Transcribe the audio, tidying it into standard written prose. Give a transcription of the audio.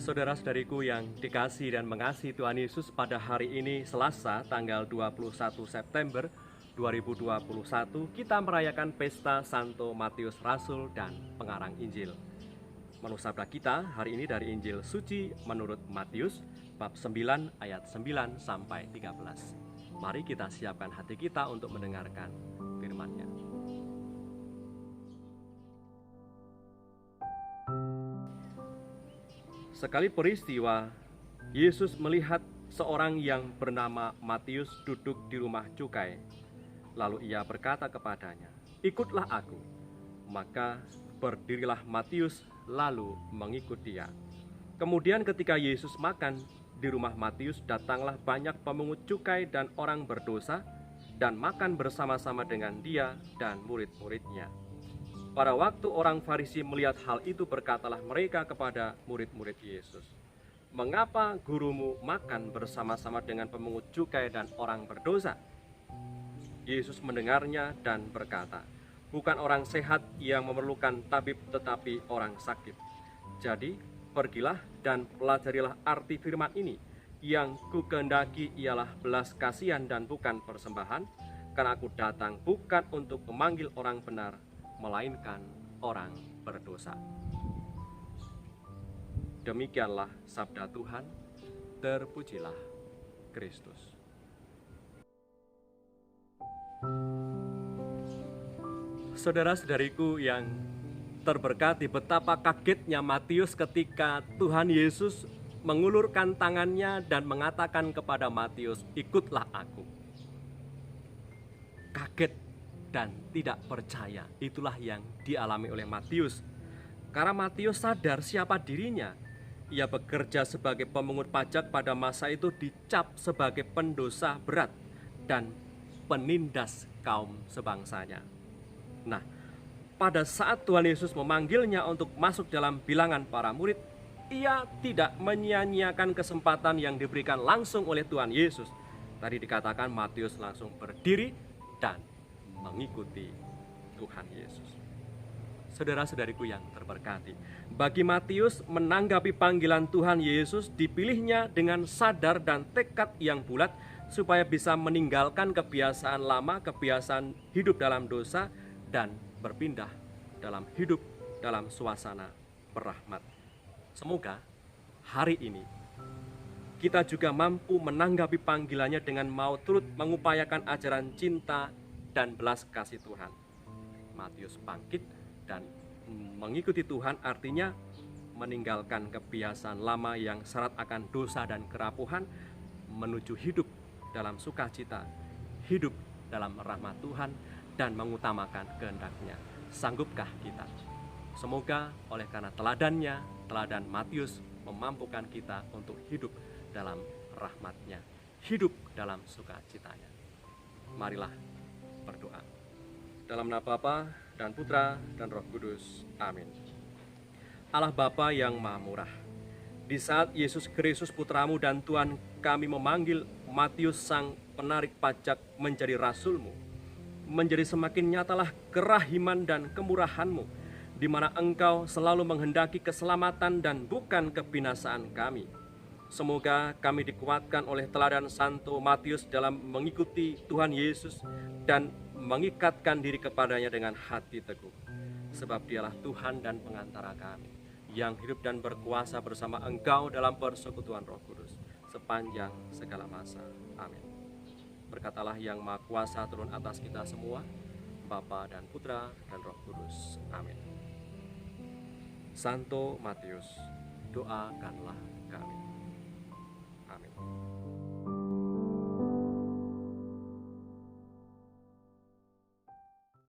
Saudara-saudariku yang dikasihi dan mengasihi Tuhan Yesus, pada hari ini Selasa tanggal 21 September 2021 kita merayakan pesta Santo Matius Rasul dan Pengarang Injil. Menu sabda kita hari ini dari Injil Suci menurut Matius bab 9 ayat 9 sampai 13. Mari kita siapkan hati kita untuk mendengarkan firman-Nya. Sekali peristiwa, Yesus melihat seorang yang bernama Matius duduk di rumah cukai. Lalu ia berkata kepadanya, "Ikutlah aku." Maka berdirilah Matius lalu mengikut dia. Kemudian ketika Yesus makan di rumah Matius, datanglah banyak pemungut cukai dan orang berdosa dan makan bersama-sama dengan dia dan murid-muridnya. Pada waktu orang Farisi melihat hal itu, berkatalah mereka kepada murid-murid Yesus, "Mengapa gurumu makan bersama-sama dengan pemungut cukai dan orang berdosa?" Yesus mendengarnya dan berkata, "Bukan orang sehat yang memerlukan tabib, tetapi orang sakit. Jadi pergilah dan pelajarilah arti firman ini, yang kukehendaki ialah belas kasihan dan bukan persembahan, karena aku datang bukan untuk memanggil orang benar, melainkan orang berdosa." Demikianlah sabda Tuhan. Terpujilah Kristus. Saudara-saudariku yang terberkati, betapa kagetnya Matius ketika Tuhan Yesus mengulurkan tangannya dan mengatakan kepada Matius, "Ikutlah aku." Kaget dan tidak percaya, itulah yang dialami oleh Matius. Karena Matius sadar siapa dirinya. Ia bekerja sebagai pemungut pajak, pada masa itu dicap sebagai pendosa berat dan penindas kaum sebangsanya. Nah, pada saat Tuhan Yesus memanggilnya untuk masuk dalam bilangan para murid, ia tidak menyia-nyiakan kesempatan yang diberikan langsung oleh Tuhan Yesus. Tadi dikatakan Matius langsung berdiri dan mengikuti Tuhan Yesus. Saudara-saudariku yang terberkati, bagi Matius menanggapi panggilan Tuhan Yesus, dipilihnya dengan sadar dan tekad yang bulat supaya bisa meninggalkan kebiasaan lama, kebiasaan hidup dalam dosa, dan berpindah dalam hidup dalam suasana berahmat. Semoga hari ini kita juga mampu menanggapi panggilannya dengan mau turut mengupayakan ajaran cinta dan belas kasih Tuhan. Matius bangkit dan mengikuti Tuhan, artinya meninggalkan kebiasaan lama yang syarat akan dosa dan kerapuhan, menuju hidup dalam sukacita, hidup dalam rahmat Tuhan, dan mengutamakan kehendak-Nya. Sanggupkah kita? Semoga oleh karena teladan Matius memampukan kita untuk hidup dalam rahmat-Nya, hidup dalam sukacitanya. Marilah berdoa. Dalam nama Bapa dan Putra dan Roh Kudus. Amin. Allah Bapa yang Maha Murah, di saat Yesus Kristus Putramu dan Tuhan kami memanggil Matius sang penarik pajak menjadi rasul-Mu, menjadi semakin nyatalah kerahiman dan kemurahan-Mu, di mana Engkau selalu menghendaki keselamatan dan bukan kebinasaan kami. Semoga kami dikuatkan oleh teladan Santo Matius dalam mengikuti Tuhan Yesus dan mengikatkan diri kepadanya dengan hati teguh. Sebab Dialah Tuhan dan pengantara kami, yang hidup dan berkuasa bersama Engkau dalam persekutuan Roh Kudus sepanjang segala masa. Amin. Berkatalah yang Maha Kuasa turun atas kita semua, Bapa dan Putra dan Roh Kudus. Amin. Santo Matius, doakanlah kami.